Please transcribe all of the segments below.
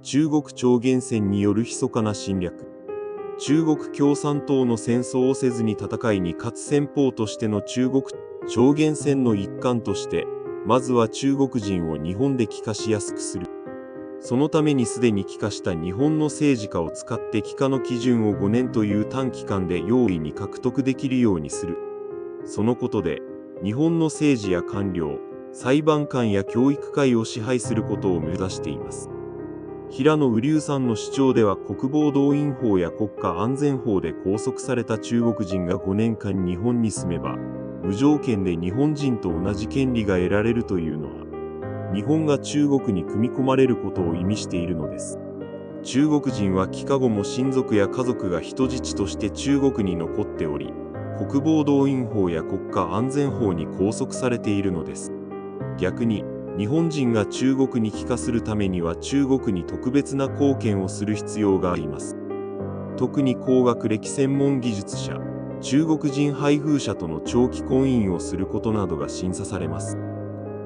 中国超限戦による密かな侵略。中国共産党の戦争をせずに戦いに勝つ戦法としての中国超限戦の一環として、まずは中国人を日本で帰化しやすくする。そのためにすでに帰化した日本の政治家を使って帰化の基準を5年という短期間で容易に獲得できるようにする。そのことで、日本の政治や官僚、裁判官や教育界を支配することを目指しています。平野雨竜さんの主張では国防動員法や国家安全法で拘束された中国人が5年間日本に住めば、無条件で日本人と同じ権利が得られるというのは、日本が中国に組み込まれることを意味しているのです。中国人は帰化後も親族や家族が人質として中国に残っており、国防動員法や国家安全法に拘束されているのです。逆に、日本人が中国に帰化するためには中国に特別な貢献をする必要があります。特に高学歴専門技術者、中国人配偶者との長期婚姻をすることなどが審査されます。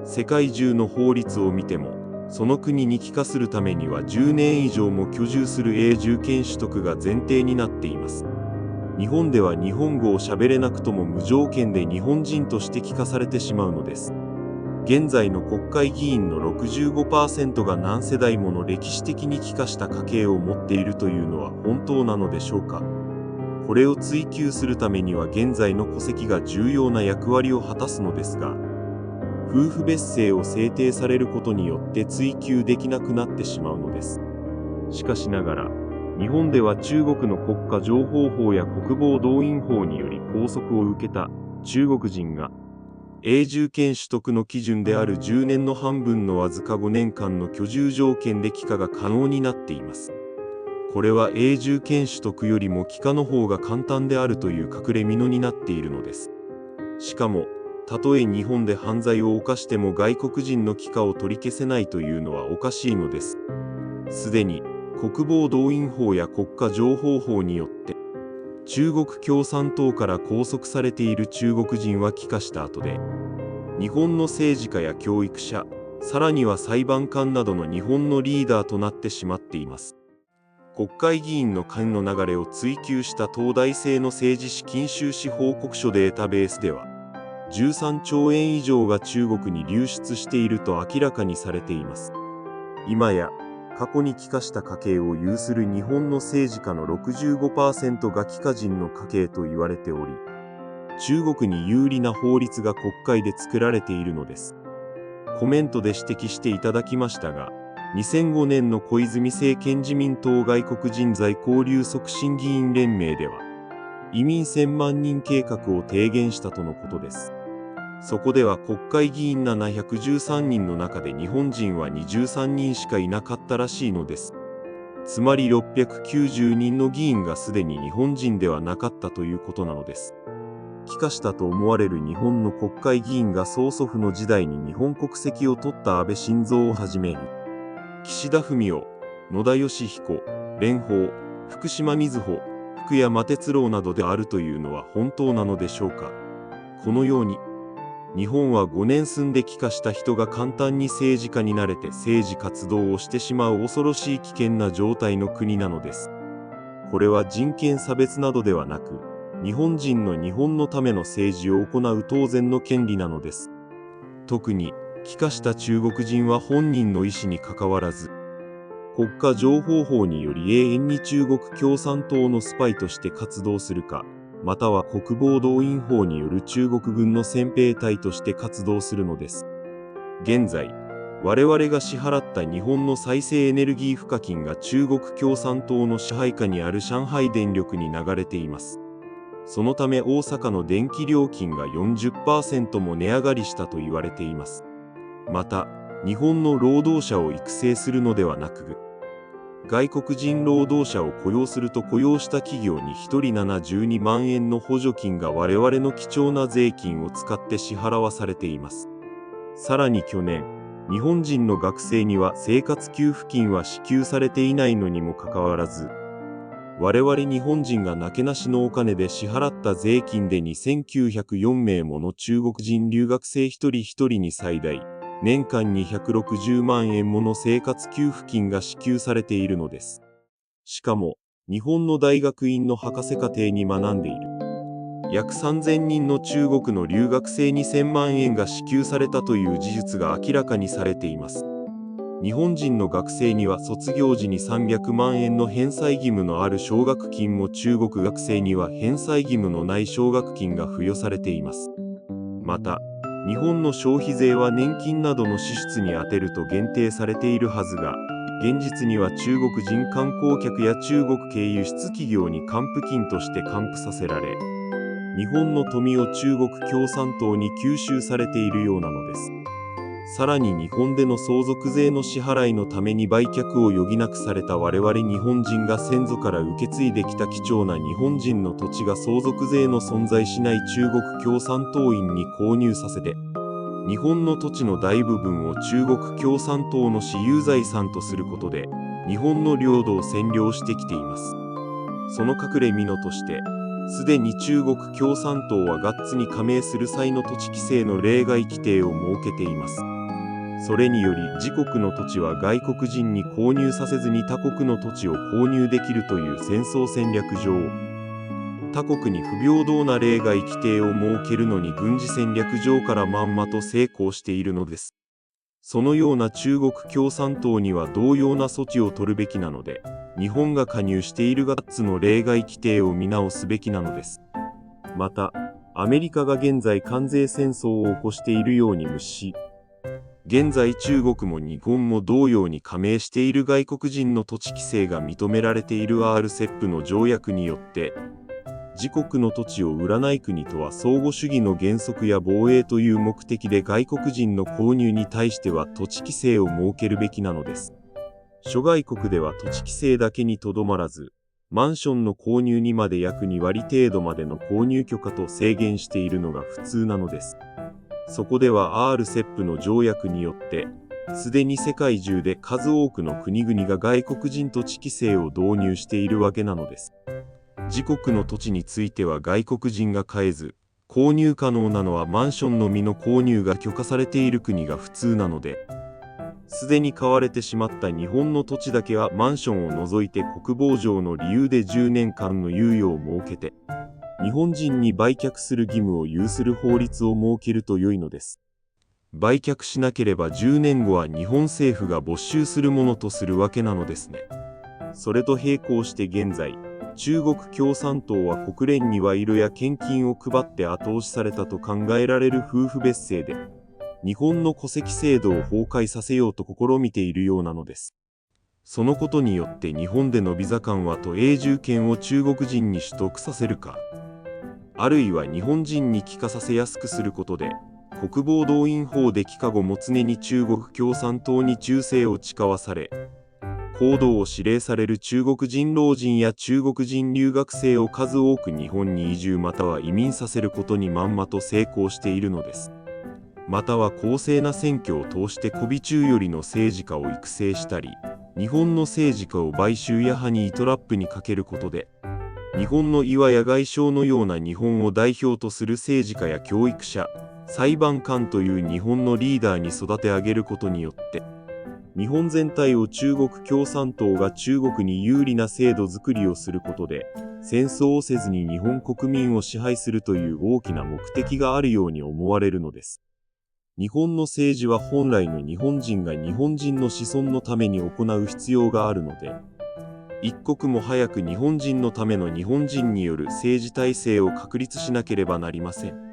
世界中の法律を見ても、その国に帰化するためには10年以上も居住する永住権取得が前提になっています。日本では日本語を喋れなくとも無条件で日本人として帰化されてしまうのです。現在の国会議員の 65% が何世代もの歴史的に帰化した家系を持っているというのは本当なのでしょうか。これを追求するためには現在の戸籍が重要な役割を果たすのですが、夫婦別姓を制定されることによって追求できなくなってしまうのです。しかしながら、日本では中国の国家情報法や国防動員法により拘束を受けた中国人が、永住権取得の基準である10年の半分のわずか5年間の居住条件で帰化が可能になっています。これは永住権取得よりも帰化の方が簡単であるという隠れ蓑になっているのです。しかも、たとえ日本で犯罪を犯しても外国人の帰化を取り消せないというのはおかしいのです。すでに国防動員法や国家情報法によって、中国共産党から拘束されている中国人は帰化した後で、日本の政治家や教育者、さらには裁判官などの日本のリーダーとなってしまっています。国会議員の間の流れを追及した東大生の政治資金収支報告書データベースでは、13兆円以上が中国に流出していると明らかにされています。今や、過去に帰化した家系を有する日本の政治家の 65% が帰化人の家系と言われており、中国に有利な法律が国会で作られているのです。コメントで指摘していただきましたが、2005年の小泉政権自民党外国人材交流促進議員連盟では、移民1000万人計画を提言したとのことです。そこでは国会議員713人の中で日本人は23人しかいなかったらしいのです。つまり690人の議員がすでに日本人ではなかったということなのです。帰化したと思われる日本の国会議員が曽祖父の時代に日本国籍を取った安倍晋三をはじめ、岸田文雄、野田佳彦、蓮舫、福島みずほ、福山哲郎などであるというのは本当なのでしょうか。このように、日本は5年住んで帰化した人が簡単に政治家になれて政治活動をしてしまう恐ろしい危険な状態の国なのです。これは人権差別などではなく、日本人の日本のための政治を行う当然の権利なのです。特に、帰化した中国人は本人の意思にかかわらず、国家情報法により永遠に中国共産党のスパイとして活動するか、または国防動員法による中国軍の戦兵隊として活動するのです。現在、我々が支払った日本の再生エネルギー賦課金が中国共産党の支配下にある上海電力に流れています。そのため大阪の電気料金が 40% も値上がりしたと言われています。また、日本の労働者を育成するのではなく、外国人労働者を雇用すると雇用した企業に1人72万円の補助金が我々の貴重な税金を使って支払わされています。さらに去年、日本人の学生には生活給付金は支給されていないのにもかかわらず、我々日本人がなけなしのお金で支払った税金で2904名もの中国人留学生一人一人に最大年間に160万円もの生活給付金が支給されているのです。しかも、日本の大学院の博士課程に学んでいる。約3000人の中国の留学生に1000万円が支給されたという事実が明らかにされています。日本人の学生には卒業時に300万円の返済義務のある奨学金も中国学生には返済義務のない奨学金が付与されています。また、日本の消費税は年金などの支出に充てると限定されているはずが、現実には中国人観光客や中国系輸出企業に還付金として還付させられ、日本の富を中国共産党に吸収されているようなのです。さらに日本での相続税の支払いのために売却を余儀なくされた我々日本人が先祖から受け継いできた貴重な日本人の土地が相続税の存在しない中国共産党員に購入させて、日本の土地の大部分を中国共産党の私有財産とすることで、日本の領土を占領してきています。その隠れ蓑として、すでに中国共産党はガッツに加盟する際の土地規制の例外規定を設けています。それにより自国の土地は外国人に購入させずに他国の土地を購入できるという戦争戦略上、他国に不平等な例外規定を設けるのに軍事戦略上からまんまと成功しているのです。そのような中国共産党には同様な措置を取るべきなので、日本が加入しているガッツの例外規定を見直すべきなのです。また、アメリカが現在関税戦争を起こしているように無視し、現在中国も日本も同様に加盟している外国人の土地規制が認められている RCEP の条約によって、自国の土地を売らない国とは相互主義の原則や防衛という目的で外国人の購入に対しては土地規制を設けるべきなのです。諸外国では土地規制だけにとどまらず、マンションの購入にまで約2割程度までの購入許可と制限しているのが普通なのです。そこでは RCEP の条約によって、すでに世界中で数多くの国々が外国人土地規制を導入しているわけなのです。自国の土地については外国人が買えず、購入可能なのはマンションのみの購入が許可されている国が普通なので、すでに買われてしまった日本の土地だけはマンションを除いて国防上の理由で10年間の猶予を設けて、日本人に売却する義務を有する法律を設けると良いのです。売却しなければ10年後は日本政府が没収するものとするわけなのですね。それと並行して現在、中国共産党は国連に賄賂や献金を配って後押しされたと考えられる夫婦別姓で、日本の戸籍制度を崩壊させようと試みているようなのです。そのことによって日本でのビザ緩和と永住権を中国人に取得させるか、あるいは日本人に帰化させやすくすることで、国防動員法で帰化後も常に中国共産党に忠誠を誓わされ、行動を指令される中国人老人や中国人留学生を数多く日本に移住または移民させることにまんまと成功しているのです。または公正な選挙を通して媚び中寄りの政治家を育成したり、日本の政治家を買収やハニートラップにかけることで、日本の岩屋外相のような日本を代表とする政治家や教育者、裁判官という日本のリーダーに育て上げることによって、日本全体を中国共産党が中国に有利な制度づくりをすることで、戦争をせずに日本国民を支配するという大きな目的があるように思われるのです。日本の政治は本来の日本人が日本人の子孫のために行う必要があるので、一刻も早く日本人のための日本人による政治体制を確立しなければなりません。